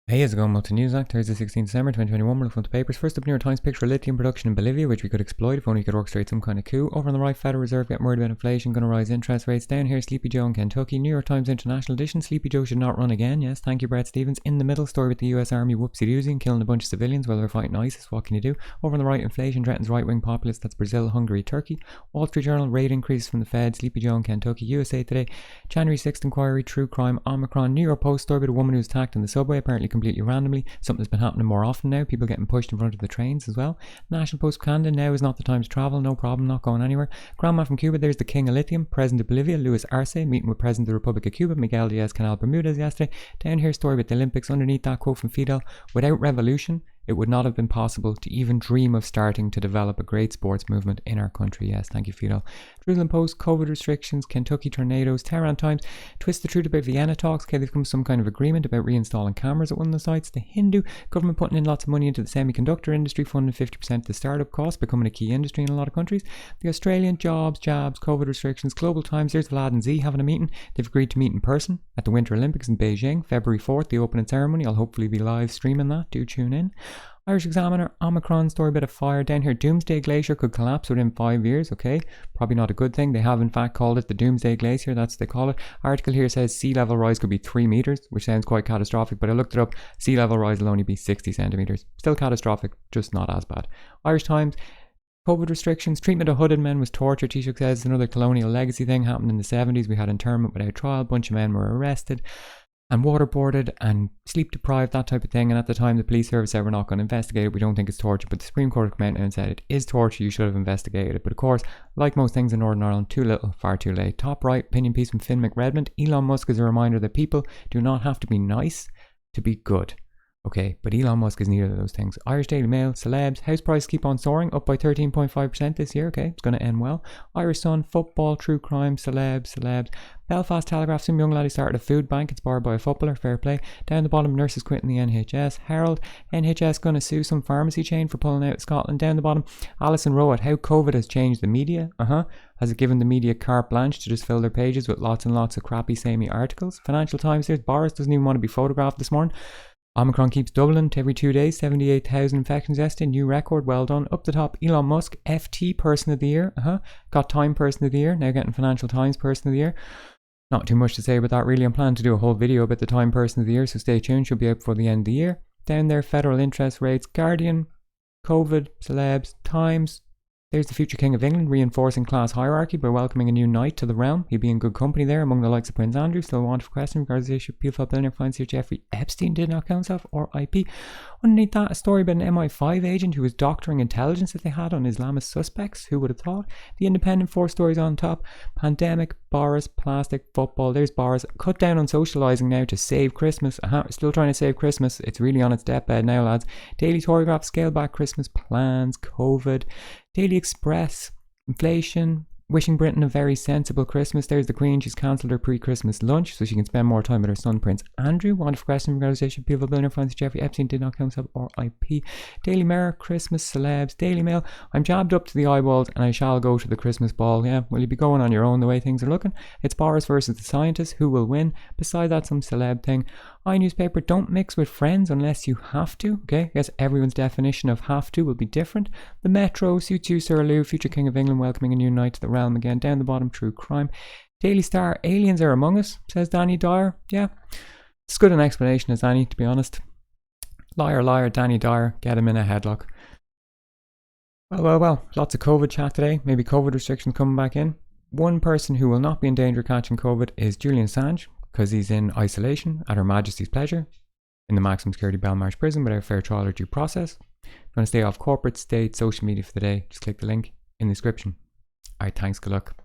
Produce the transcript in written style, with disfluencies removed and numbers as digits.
Hey, how's it going? Welcome to News Act, Thursday, 16th December 2021. We're looking at the papers. First up, New York Times picture of lithium production in Bolivia, which we could exploit if only we could orchestrate some kind of coup. Over on the right, Federal Reserve getting worried about inflation, going to rise interest rates. Down here, Sleepy Joe in Kentucky. New York Times International Edition, Sleepy Joe should not run again. Yes, thank you, Brett Stevens. In the middle, story with the US Army whoopsie-doozy and killing a bunch of civilians while they're fighting ISIS. What can you do? Over on the right, inflation threatens right-wing populists. That's Brazil, Hungary, Turkey. Wall Street Journal, rate increases from the Fed. Sleepy Joe in Kentucky. USA Today, January 6th inquiry, true crime, Omicron. New York Post, story about a woman who was attacked in the subway, apparently completely randomly. Something that's been happening more often now, people getting pushed in front of the trains as well. National Post Canada, now is not the time to travel, no problem, not going anywhere. Grandma from Cuba, there's the king of lithium. President of Bolivia, Luis Arce, meeting with President of the Republic of Cuba, Miguel Diaz-Canel Bermudez yesterday. Down here, story about the Olympics. Underneath that quote from Fidel, without revolution, it would not have been possible to even dream of starting to develop a great sports movement in our country. Yes, thank you, Fidel. Jerusalem Post, COVID restrictions, Kentucky tornadoes. Tehran Times, twist the truth about Vienna talks. Okay, they've come to some kind of agreement about reinstalling cameras at one of the sites. The Hindu, government putting in lots of money into the semiconductor industry, funding 50% of the startup cost, becoming a key industry in a lot of countries. The Australian, jobs, COVID restrictions. Global Times, there's Vlad and Z having a meeting. They've agreed to meet in person at the Winter Olympics in Beijing, February 4th, the opening ceremony. I'll hopefully be live streaming that. Do tune in. Irish Examiner, Omicron, story bit of fire. Down here, Doomsday Glacier could collapse within 5 years. Okay, probably not a good thing. They have in fact called it the Doomsday Glacier, that's what they call it. Article here says sea level rise could be 3 meters, which sounds quite catastrophic, but I looked it up. Sea level rise will only be 60 centimeters. Still catastrophic, just not as bad. Irish Times, COVID restrictions, treatment of hooded men was torture. Taoiseach says it's another colonial legacy thing happened in the 70s. We had internment without trial, a bunch of men were arrested and waterboarded and sleep deprived, that type of thing. And at the time, the police service said, we're not going to investigate it, we don't think it's torture. But the Supreme Court have come out and said it is torture, you should have investigated it. But of course, like most things in Northern Ireland, too little, far too late. Top right, opinion piece from Finn McRedmond. Elon Musk is a reminder that people do not have to be nice to be good. Okay, but Elon Musk is neither of those things. Irish Daily Mail, celebs, house prices keep on soaring, up by 13.5% this year. Okay, it's going to end well. Irish Sun, football, true crime, celebs. Belfast Telegraph, some young lad who started a food bank inspired by a footballer, fair play. Down the bottom, nurses quitting the NHS. Herald, NHS going to sue some pharmacy chain for pulling out of Scotland. Down the bottom, Alison Rowett, how COVID has changed the media. Has it given the media carte blanche to just fill their pages with lots and lots of crappy, samey articles? Financial Times, there's Boris doesn't even want to be photographed this morning. Omicron keeps doubling to every 2 days, 78,000 infections yesterday, new record, well done. Up the top, Elon Musk, FT Person of the Year, got Time Person of the Year, now getting Financial Times Person of the Year. Not too much to say about that really, I'm planning to do a whole video about the Time Person of the Year, so stay tuned, should be out before the end of the year. Down there, federal interest rates, Guardian, COVID, celebs, Times. There's the future King of England reinforcing class hierarchy by welcoming a new knight to the realm. He'd be in good company there among the likes of Prince Andrew. Still wanted for question regards to the issue of pedophile billionaire financier Jeffrey Epstein did not kill himself, or IP. Underneath that, a story about an MI5 agent who was doctoring intelligence that they had on Islamist suspects. Who would have thought? The Independent, 4 stories on top. Pandemic, Boris, plastic, football. There's Boris. Cut down on socialising now to save Christmas. Still trying to save Christmas. It's really on its deathbed now, lads. Daily Telegraph, scale back Christmas plans, COVID. Daily Express, inflation, wishing Britain a very sensible Christmas. There's the Queen, she's cancelled her pre-Christmas lunch so she can spend more time with her son Prince Andrew. Wanted for question regards to people billionaire finance Jeffrey Epstein did not kill himself, or IP. Daily Mirror, Christmas, celebs. Daily Mail, I'm jabbed up to the eyeballs and I shall go to the Christmas ball. Yeah, will you be going on your own the way things are looking? It's Boris versus the scientists, who will win? Beside that, some celeb thing. iNewspaper, don't mix with friends unless you have to. Okay, I guess everyone's definition of have to will be different. The Metro, suits you Sir Lou, future King of England welcoming a new knight to the realm again. Down the bottom, true crime. Daily Star, aliens are among us, says Danny Dyer. Yeah, it's as good an explanation as any, to be honest. Liar, Danny Dyer, get him in a headlock. Well, lots of COVID chat today, maybe COVID restrictions coming back in. One person who will not be in danger of catching COVID is Julian Assange, because he's in isolation at Her Majesty's pleasure in the maximum security Belmarsh prison without fair trial or due process. If you want to stay off corporate, state, social media for the day, just click the link in the description. Alright, thanks, good luck.